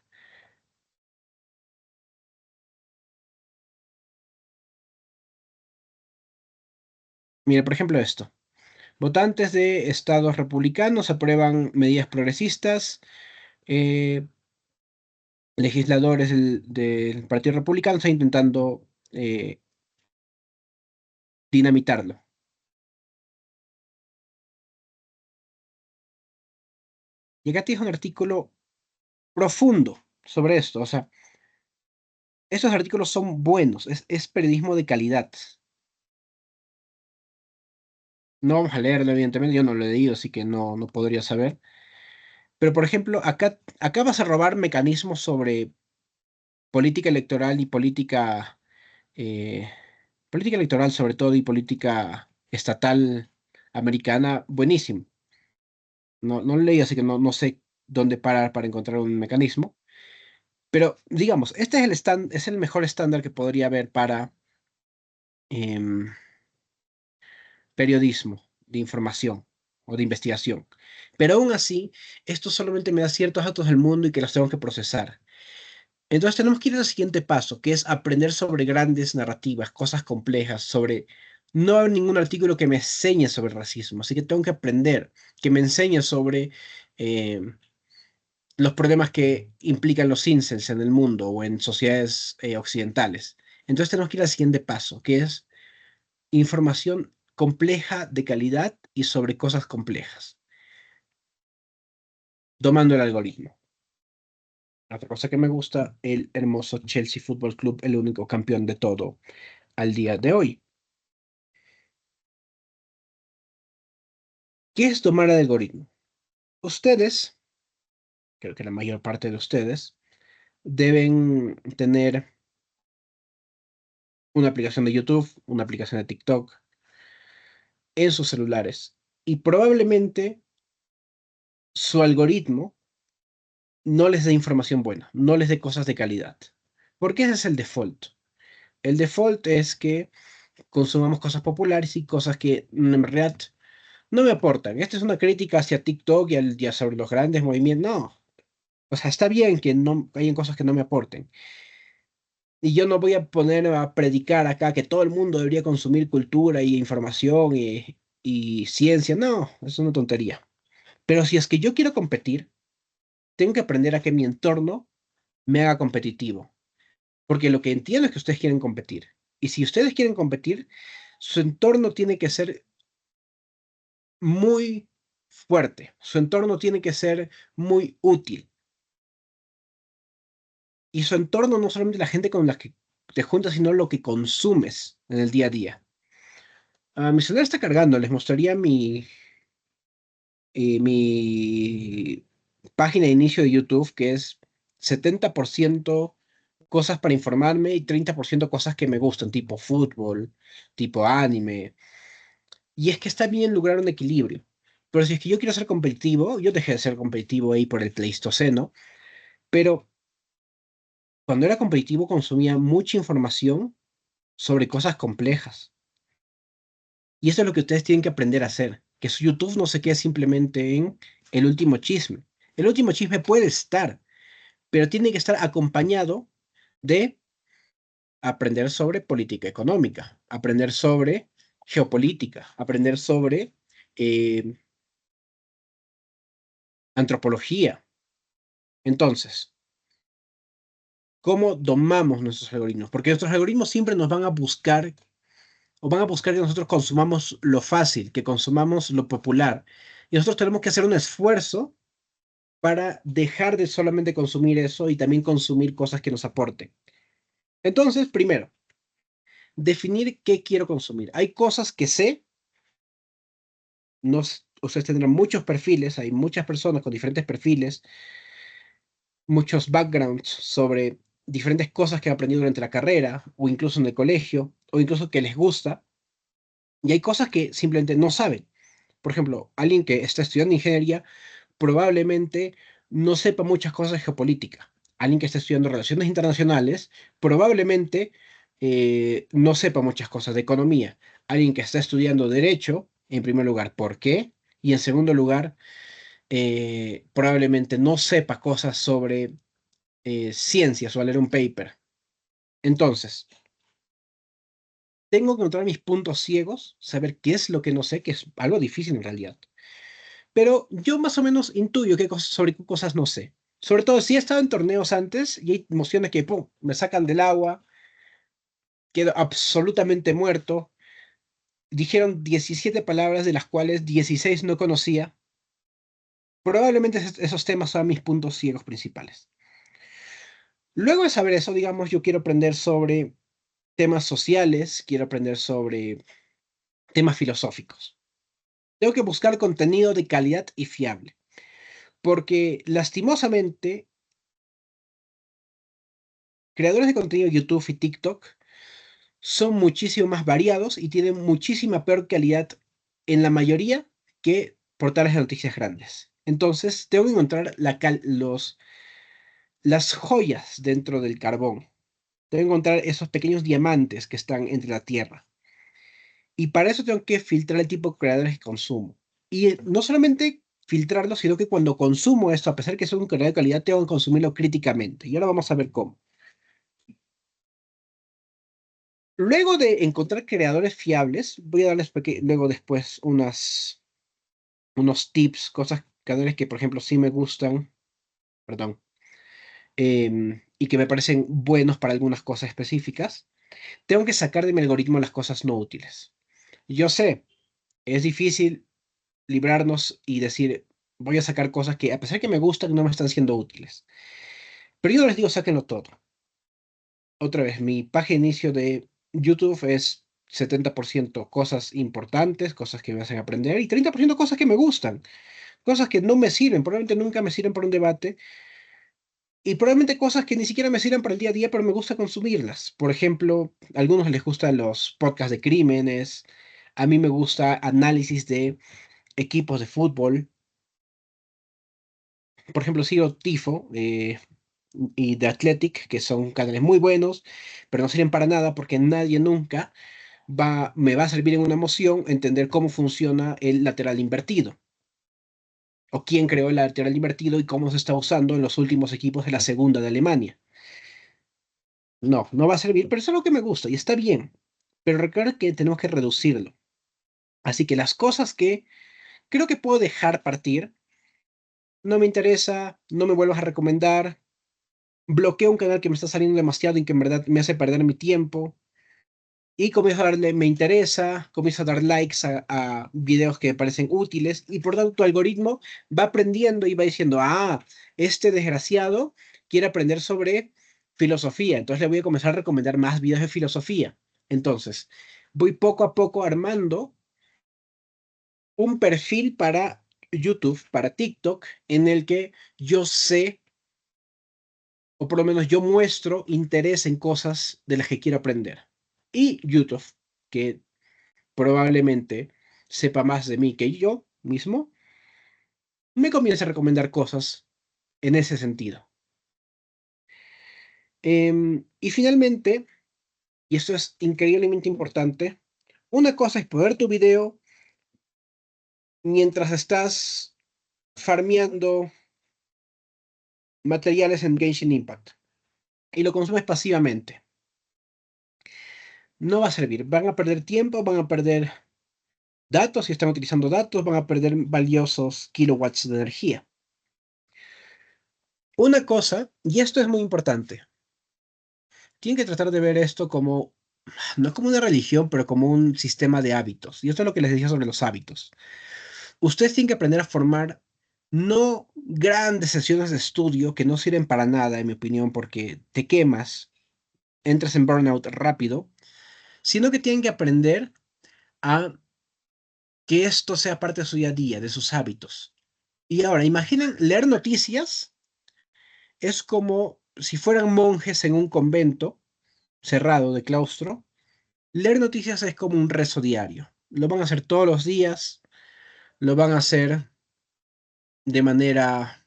Mira, por ejemplo, esto. Votantes de estados republicanos aprueban medidas progresistas. eh, Legisladores del Partido Republicano están intentando dinamitarlo. Y acá tienes un artículo profundo sobre esto. O sea, estos artículos son buenos, es periodismo de calidad. No vamos a leerlo, evidentemente, yo no lo he leído, así que no podría saber. Pero, por ejemplo, acá vas a robar mecanismos sobre política electoral y eh, política electoral sobre todo y política estatal americana, buenísimo. No lo leí, así que no sé dónde parar para encontrar un mecanismo. Pero, digamos, este es es el mejor estándar que podría haber para em, periodismo de información o de investigación. Pero aún así, esto solamente me da ciertos datos del mundo y que los tengo que procesar. Entonces tenemos que ir al siguiente paso, que es aprender sobre grandes narrativas, cosas complejas, sobre... No hay ningún artículo que me enseñe sobre racismo, así que tengo que aprender, que me enseñe sobre eh, los problemas que implican los incels en el mundo o en sociedades occidentales. Entonces tenemos que ir al siguiente paso, que es información compleja de calidad y sobre cosas complejas, domando el algoritmo. Otra cosa que me gusta, el hermoso Chelsea Football Club, el único campeón de todo al día de hoy. ¿Qué es domar el algoritmo? Ustedes, creo que la mayor parte de ustedes, deben tener una aplicación de YouTube, una aplicación de TikTok en sus celulares y probablemente su algoritmo no les dé información buena, no les dé cosas de calidad. Porque ese es el default. El default es que consumamos cosas populares y cosas que en realidad no me aportan. Esta es una crítica hacia TikTok y sobre los grandes movimientos. No, o sea, está bien que no hayan cosas que no me aporten. Y yo no voy a poner a predicar acá que todo el mundo debería consumir cultura y información y ciencia. No, es una tontería. Pero si es que yo quiero competir, tengo que aprender a que mi entorno me haga competitivo. Porque lo que entiendo es que ustedes quieren competir. Y si ustedes quieren competir, su entorno tiene que ser muy fuerte. Su entorno tiene que ser muy útil. Y su entorno no solamente la gente con la que te juntas, sino lo que consumes en el día a día. Mi celular está cargando. Les mostraría mi página de inicio de YouTube, que es 70% cosas para informarme y 30% cosas que me gustan, tipo fútbol, tipo anime. Y es que está bien lograr un equilibrio. Pero si es que yo quiero ser competitivo, yo dejé de ser competitivo ahí por el Pleistoceno, pero cuando era competitivo consumía mucha información sobre cosas complejas. Y eso es lo que ustedes tienen que aprender a hacer. Que su YouTube no se quede simplemente en el último chisme. El último chisme puede estar, pero tiene que estar acompañado de aprender sobre política económica, aprender sobre geopolítica, aprender sobre eh, antropología. Entonces, ¿cómo domamos nuestros algoritmos? Porque nuestros algoritmos siempre nos van a buscar o van a buscar que nosotros consumamos lo fácil, que consumamos lo popular. Y nosotros tenemos que hacer un esfuerzo para dejar de solamente consumir eso y también consumir cosas que nos aporten. Entonces, primero, definir qué quiero consumir. Hay cosas que sé, ustedes tendrán muchos perfiles, hay muchas personas con diferentes perfiles, muchos backgrounds sobre diferentes cosas que han aprendido durante la carrera o incluso en el colegio o incluso que les gusta. Y hay cosas que simplemente no saben. Por ejemplo, alguien que está estudiando ingeniería probablemente no sepa muchas cosas de geopolítica. Alguien que está estudiando relaciones internacionales probablemente no sepa muchas cosas de economía. Alguien que está estudiando derecho, en primer lugar, ¿por qué? Y en segundo lugar, probablemente no sepa cosas sobre ciencias o a leer un paper. Entonces, tengo que encontrar mis puntos ciegos, saber qué es lo que no sé, que es algo difícil en realidad. Pero yo más o menos intuyo sobre qué cosas no sé. Sobre todo si he estado en torneos antes y hay emociones que pum, me sacan del agua, quedo absolutamente muerto. Dijeron 17 palabras de las cuales 16 no conocía. Probablemente esos temas son mis puntos ciegos principales. Luego de saber eso, digamos, yo quiero aprender sobre temas sociales, quiero aprender sobre temas filosóficos. Tengo que buscar contenido de calidad y fiable, porque lastimosamente, creadores de contenido de YouTube y TikTok son muchísimo más variados y tienen muchísima peor calidad en la mayoría que portales de noticias grandes. Entonces, tengo que encontrar las joyas dentro del carbón. Tengo que encontrar esos pequeños diamantes que están entre la tierra. Y para eso tengo que filtrar el tipo de creadores que consumo. Y no solamente filtrarlo, sino que cuando consumo esto, a pesar que es un creador de calidad, tengo que consumirlo críticamente. Y ahora vamos a ver cómo. Luego de encontrar creadores fiables, voy a darles luego después unos tips, cosas, creadores que, por ejemplo, sí me gustan, perdón, y que me parecen buenos para algunas cosas específicas. Tengo que sacar de mi algoritmo las cosas no útiles. Yo sé, es difícil librarnos y decir, voy a sacar cosas que, a pesar que me gustan, no me están siendo útiles. Pero yo no les digo, sáquenlo todo. Otra vez, mi página de inicio de YouTube es 70% cosas importantes, cosas que me hacen aprender, y 30% cosas que me gustan, cosas que no me sirven, probablemente nunca me sirven para un debate, y probablemente cosas que ni siquiera me sirven para el día a día, pero me gusta consumirlas. Por ejemplo, a algunos les gustan los podcasts de crímenes, a mí me gusta análisis de equipos de fútbol. Por ejemplo, sigo Tifo y The Athletic, que son canales muy buenos, pero no sirven para nada porque nadie nunca me va a servir en una moción entender cómo funciona el lateral invertido o quién creó el lateral invertido y cómo se está usando en los últimos equipos de la segunda de Alemania. No, no va a servir, pero es algo que me gusta y está bien. Pero recuerda que tenemos que reducirlo. Así que las cosas que creo que puedo dejar partir, no me interesa, no me vuelvas a recomendar, bloqueo un canal que me está saliendo demasiado y que en verdad me hace perder mi tiempo. Y comienzo a darle me interesa, comienzo a dar likes a videos que me parecen útiles y por tanto tu algoritmo va aprendiendo y va diciendo, ah, este desgraciado quiere aprender sobre filosofía, entonces le voy a comenzar a recomendar más videos de filosofía. Entonces, voy poco a poco armando un perfil para YouTube, para TikTok, en el que yo sé, o por lo menos yo muestro interés en cosas de las que quiero aprender. Y YouTube, que probablemente sepa más de mí que yo mismo, me comienza a recomendar cosas en ese sentido. Y finalmente, y esto es increíblemente importante, una cosa es poner tu video mientras estás farmeando materiales en Genshin Impact y lo consumes pasivamente. No va a servir. Van a perder tiempo, van a perder datos, si están utilizando datos, van a perder valiosos kilowatts de energía. Una cosa, y esto es muy importante, tienen que tratar de ver esto como, no como una religión, pero como un sistema de hábitos. Y esto es lo que les decía sobre los hábitos. Ustedes tienen que aprender a formar no grandes sesiones de estudio que no sirven para nada, en mi opinión, porque te quemas, entras en burnout rápido, sino que tienen que aprender a que esto sea parte de su día a día, de sus hábitos. Y ahora, imaginen leer noticias es como si fueran monjes en un convento cerrado de claustro. Leer noticias es como un rezo diario. Lo van a hacer todos los días, lo van a hacer de manera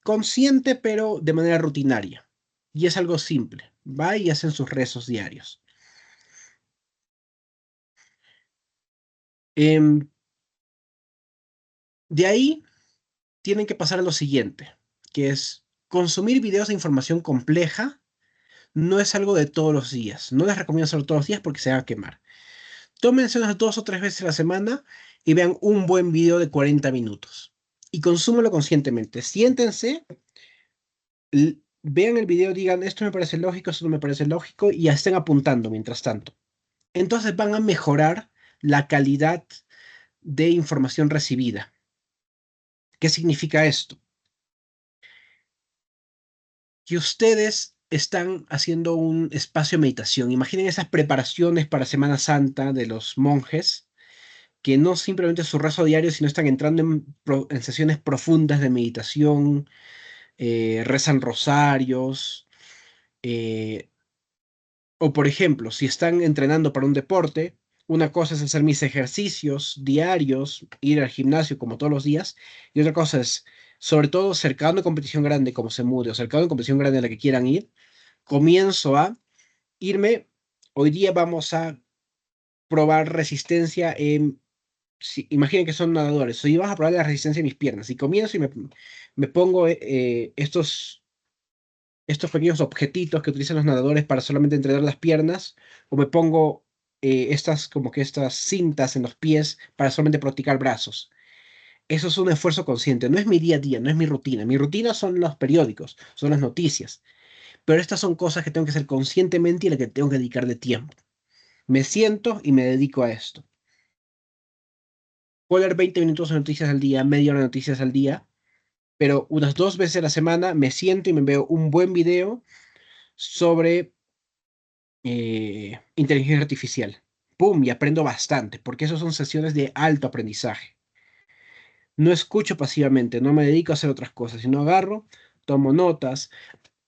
consciente, pero de manera rutinaria. Y es algo simple. Va y hacen sus rezos diarios. Em, de ahí tienen que pasar a lo siguiente, que es consumir videos de información compleja. No es algo de todos los días. No les recomiendo hacerlo todos los días porque se van a quemar. Tómense unas 2 o 3 veces a la semana y vean un buen video de 40 minutos. Y consúmelo conscientemente. Siéntense, vean el video, digan, esto me parece lógico, esto no me parece lógico, y ya estén apuntando mientras tanto. Entonces van a mejorar la calidad de información recibida. ¿Qué significa esto? Que ustedes están haciendo un espacio de meditación. Imaginen esas preparaciones para Semana Santa de los monjes que no simplemente su rezo diario, sino están entrando en sesiones profundas de meditación, rezan rosarios, eh, o por ejemplo, si están entrenando para un deporte, una cosa es hacer mis ejercicios diarios, ir al gimnasio como todos los días, y otra cosa es, sobre todo cercano a competición grande como se mude, o cercano a competición grande a la que quieran ir, comienzo a irme, hoy día vamos a probar resistencia en, imaginen que son nadadores, hoy vas a probar la resistencia en mis piernas, y comienzo y me pongo estos pequeños objetitos que utilizan los nadadores para solamente entrenar las piernas, o me pongo estas como que estas cintas en los pies para solamente practicar brazos. Eso es un esfuerzo consciente, no es mi día a día, no es mi rutina. Mi rutina son los periódicos, son las noticias, pero estas son cosas que tengo que hacer conscientemente y a las que tengo que dedicarle tiempo. Me siento y me dedico a esto. Puedo leer 20 minutos de noticias al día, media hora de noticias al día, pero unas 2 veces a la semana me siento y me veo un buen video sobre inteligencia artificial. ¡Pum! Y aprendo bastante, porque esas son sesiones de alto aprendizaje. No escucho pasivamente, no me dedico a hacer otras cosas, sino agarro, tomo notas,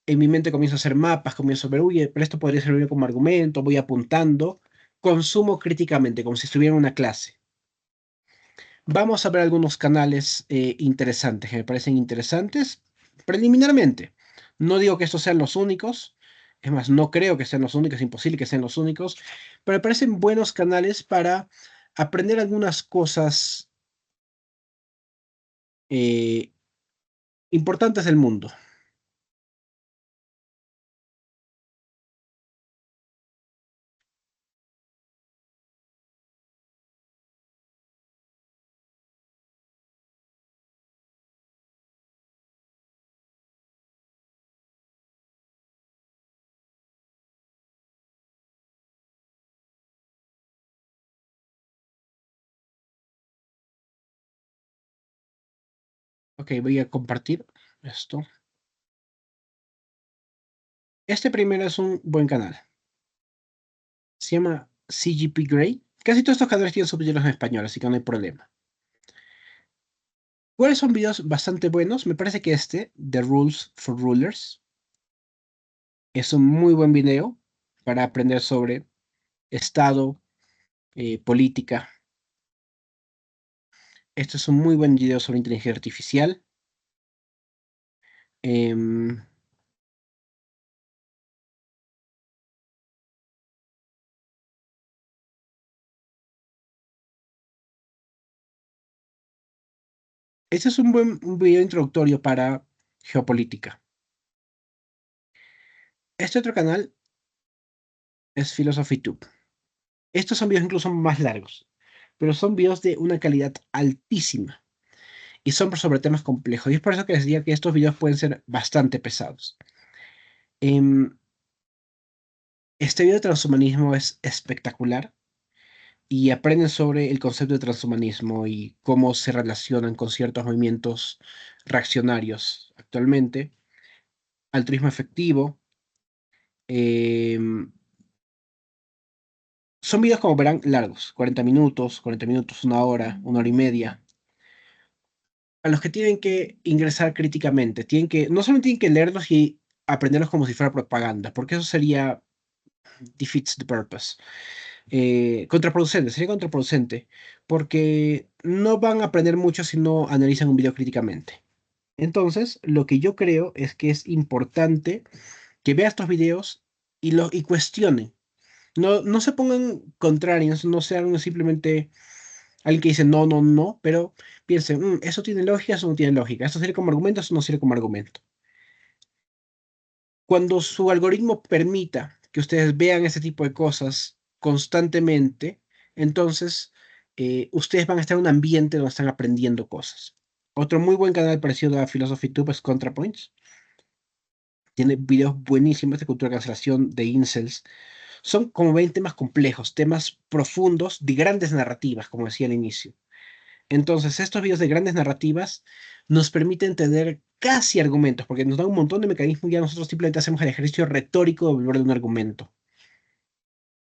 en mi mente comienzo a hacer mapas, comienzo a ver, uy, pero esto podría servir como argumento, voy apuntando, consumo críticamente, como si estuviera en una clase. Vamos a ver algunos canales interesantes, que me parecen interesantes preliminarmente. No digo que estos sean los únicos, es más, no creo que sean los únicos, es imposible que sean los únicos, pero me parecen buenos canales para aprender algunas cosas eh, importantes del mundo. Ok, voy a compartir esto. Este primero es un buen canal. Se llama CGP Grey. Casi todos estos canales tienen subtítulos en español, así que no hay problema. ¿Cuáles son videos bastante buenos? Me parece que este, The Rules for Rulers, es un muy buen video para aprender sobre Estado, política. Este es un muy buen video sobre inteligencia artificial. Em, este es un video introductorio para geopolítica. Este otro canal es PhilosophyTube. Estos son videos incluso más largos, pero son videos de una calidad altísima y son sobre temas complejos. Y es por eso que les digo que estos videos pueden ser bastante pesados. Em, este video de transhumanismo es espectacular y aprenden sobre el concepto de transhumanismo y cómo se relacionan con ciertos movimientos reaccionarios actualmente, altruismo efectivo. em, Son videos, como verán, largos, 40 minutos, una hora y media, a los que tienen que ingresar críticamente. No solo tienen que leerlos y aprenderlos como si fuera propaganda, porque eso sería defeats the purpose. Contraproducente, sería contraproducente, porque no van a aprender mucho si no analizan un video críticamente. Entonces, lo que yo creo es que es importante que vean estos videos y cuestionen. No se pongan contrarios, no sean simplemente alguien que dice no, no, no, pero piensen, eso tiene lógica, eso no tiene lógica, eso sirve como argumento, eso no sirve como argumento. Cuando su algoritmo permita que ustedes vean ese tipo de cosas constantemente, entonces ustedes van a estar en un ambiente donde están aprendiendo cosas. Otro muy buen canal parecido a PhilosophyTube es ContraPoints. Tiene videos buenísimos de cultura de cancelación, de incels. Son como ven temas complejos, temas profundos, de grandes narrativas, como decía al inicio. Entonces, estos videos de grandes narrativas nos permiten tener casi argumentos, porque nos dan un montón de mecanismos y ya nosotros simplemente hacemos el ejercicio retórico de volver de un argumento.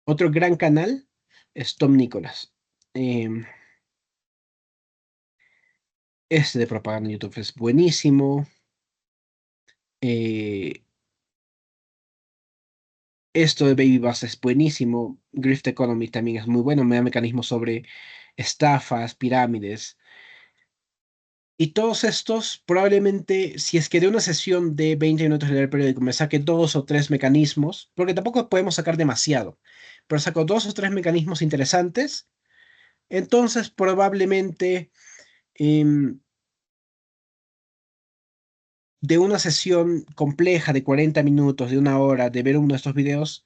Otro gran canal es Tom Nicholas. Este de propaganda en YouTube es buenísimo. Eh, Esto de Baby Bus es buenísimo. Grift Economy también es muy bueno. Me da mecanismos sobre estafas, pirámides. Y todos estos, probablemente, si es que de una sesión de 20 minutos de leer el periódico me saque dos o tres mecanismos, porque tampoco podemos sacar demasiado, pero saco dos o tres mecanismos interesantes, entonces probablemente em, de una sesión compleja de 40 minutos, de una hora, de ver uno de estos videos,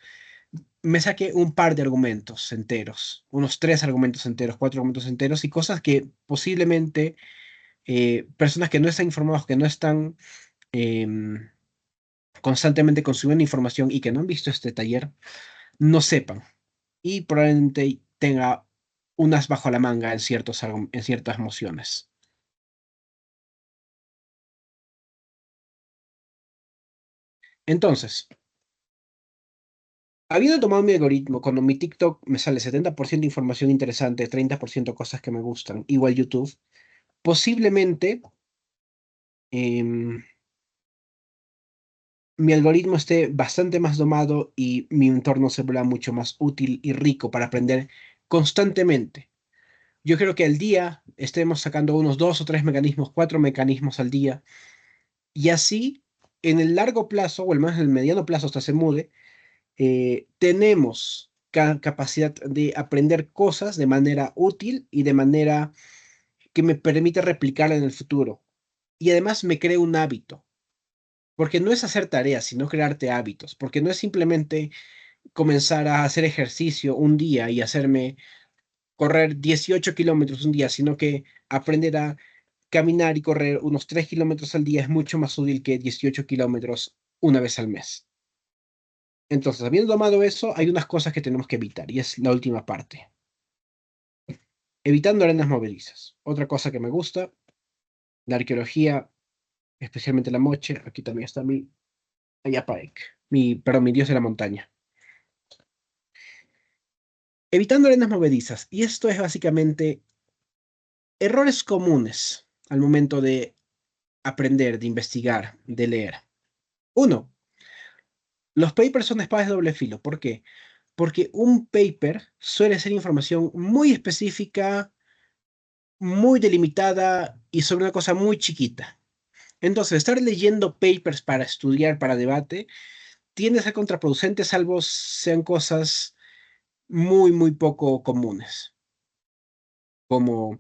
me saqué un par de argumentos enteros, unos tres argumentos enteros, cuatro argumentos enteros y cosas que posiblemente personas que no están informados, que no están em, constantemente consumiendo información y que no han visto este taller, no sepan y probablemente tenga unas bajo la manga en en ciertas mociones. Entonces, habiendo tomado mi algoritmo, cuando mi TikTok me sale 70% información interesante, 30% cosas que me gustan, igual YouTube, posiblemente em, mi algoritmo esté bastante más domado y mi entorno se vuelva mucho más útil y rico para aprender constantemente. Yo creo que al día estemos sacando unos dos o tres mecanismos, cuatro mecanismos al día, y así en el largo plazo, o al menos en el mediano plazo hasta se mude, tenemos capacidad de aprender cosas de manera útil y de manera que me permite replicar en el futuro. Y además me cree un hábito, porque no es hacer tareas, sino crearte hábitos, porque no es simplemente comenzar a hacer ejercicio un día y hacerme correr 18 kilómetros un día, sino que aprender a caminar y correr unos 3 kilómetros al día es mucho más útil que 18 kilómetros una vez al mes. Entonces, habiendo tomado eso, hay unas cosas que tenemos que evitar, y es la última parte. Evitando arenas movedizas. Otra cosa que me gusta, la arqueología, especialmente la moche. Aquí también está mi Ayapaek, perdón, mi dios de la montaña. Evitando arenas movedizas. Y esto es básicamente errores comunes al momento de aprender, de investigar, de leer. Uno, los papers son espadas de doble filo. ¿Por qué? Porque un paper suele ser información muy específica, muy delimitada y sobre una cosa muy chiquita. Entonces, estar leyendo papers para estudiar, para debate, tiende a ser contraproducente, salvo sean cosas muy poco comunes, como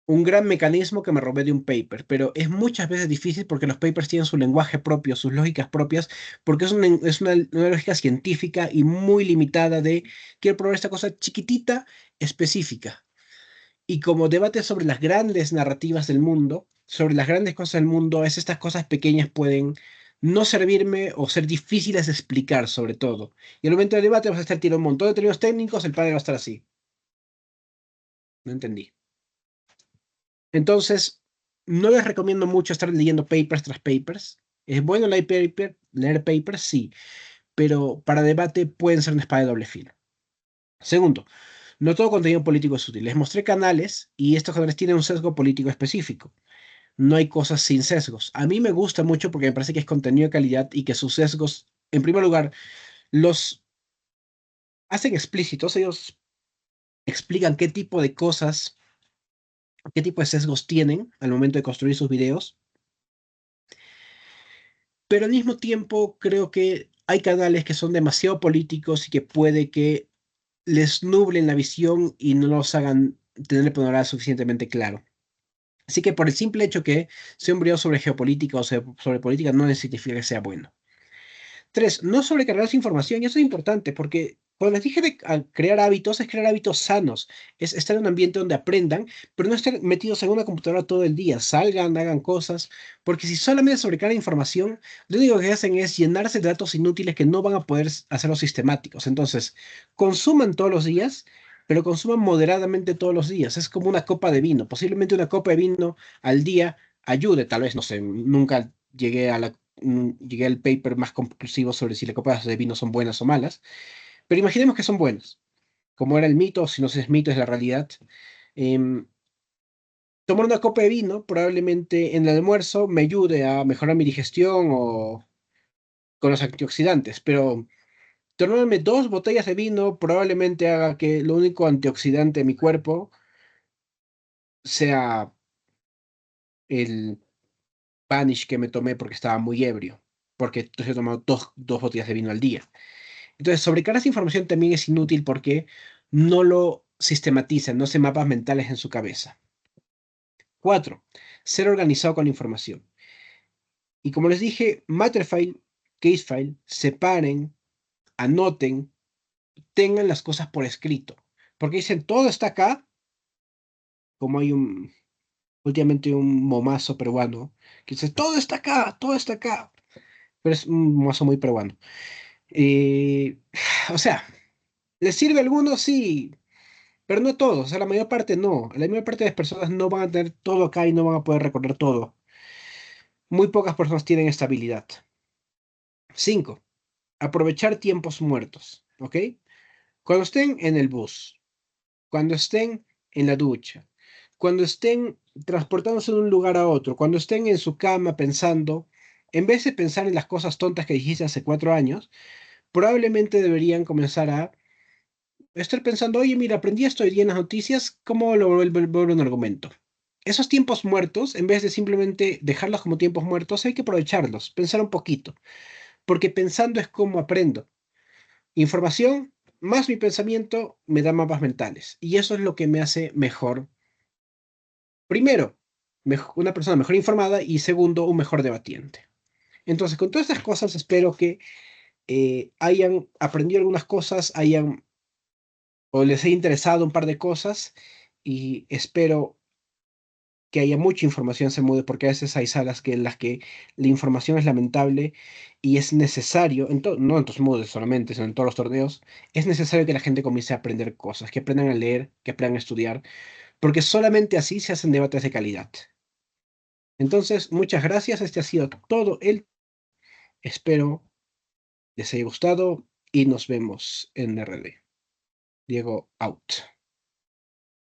un gran mecanismo que me robé de un paper, pero es muchas veces difícil porque los papers tienen su lenguaje propio, sus lógicas propias, porque es una lógica científica y muy limitada de quiero probar esta cosa chiquitita, específica. Y como debate sobre las grandes narrativas del mundo, sobre las grandes cosas del mundo, es estas cosas pequeñas pueden no servirme o ser difíciles de explicar sobre todo. Y al momento del debate vas a estar tirando un montón de términos técnicos, el padre va a estar así. No entendí. Entonces, no les recomiendo mucho estar leyendo papers tras papers. Es bueno leer papers, sí, pero para debate pueden ser una espada de doble filo. Segundo, no todo contenido político es útil. Les mostré canales y estos canales tienen un sesgo político específico. No hay cosas sin sesgos. A mí me gusta mucho porque me parece que es contenido de calidad y que sus sesgos, en primer lugar, los hacen explícitos. Ellos explican qué tipo de cosas, qué tipo de sesgos tienen al momento de construir sus videos. Pero al mismo tiempo creo que hay canales que son demasiado políticos y que puede que les nublen la visión y no los hagan tener el panorama suficientemente claro. Así que por el simple hecho que sea un video sobre geopolítica o sobre política no significa que sea bueno. Tres, no sobrecargar su información. Y eso es importante porque cuando les dije de crear hábitos, es crear hábitos sanos. Es estar en un ambiente donde aprendan, pero no estar metidos en una computadora todo el día. Salgan, hagan cosas. Porque si solamente sobrecargan información, lo único que hacen es llenarse de datos inútiles que no van a poder hacerlos sistemáticos. Entonces, consuman todos los días, pero consuman moderadamente todos los días. Es como una copa de vino. Posiblemente una copa de vino al día ayude. Tal vez, no sé, nunca llegué al paper más conclusivo sobre si las copas de vino son buenas o malas, pero imaginemos que son buenas, como era el mito, si no es mito, es la realidad. Em, tomar una copa de vino probablemente en el almuerzo me ayude a mejorar mi digestión o con los antioxidantes, pero tomarme 2 botellas de vino probablemente haga que lo único antioxidante de mi cuerpo sea el Vanish que me tomé porque estaba muy ebrio, porque entonces he tomado dos botellas de vino al día. Entonces, sobrecargar esa información también es inútil porque no lo sistematizan, no hacen mapas mentales en su cabeza. 4. Ser organizado con la información. Y como les dije, Matterfile, Casefile, separen, anoten, tengan las cosas por escrito. Porque dicen, todo está acá, como hay últimamente un momazo peruano, que dice, todo está acá. Pero es un momazo muy peruano. Eh, o sea, ¿les sirve a algunos? Sí, pero no todos, o sea, la mayor parte no. La mayor parte de las personas no van a tener todo acá y no van a poder recordar todo. Muy pocas personas tienen esta habilidad. 5. Aprovechar tiempos muertos, ¿ok? Cuando estén en el bus, cuando estén en la ducha, cuando estén transportándose de un lugar a otro, cuando estén en su cama pensando, en vez de pensar en las cosas tontas que dijiste hace 4 años, probablemente deberían comenzar a estar pensando, oye, mira, aprendí esto hoy día en las noticias, ¿cómo lo vuelvo un argumento? Esos tiempos muertos, en vez de simplemente dejarlos como tiempos muertos, hay que aprovecharlos, pensar un poquito, porque pensando es como aprendo. Información más mi pensamiento me da mapas mentales, y eso es lo que me hace mejor. Primero, una persona mejor informada y segundo, un mejor debatiente. Entonces, con todas estas cosas, espero que hayan aprendido algunas cosas, hayan o les haya interesado un par de cosas y espero que haya mucha información se mude, porque a veces hay salas en las que la información es lamentable y es necesario, no en tus modos solamente, sino en todos los torneos, es necesario que la gente comience a aprender cosas, que aprendan a leer, que aprendan a estudiar, porque solamente así se hacen debates de calidad. Entonces, muchas gracias, este ha sido todo espero les haya gustado y nos vemos en RD. Diego, out.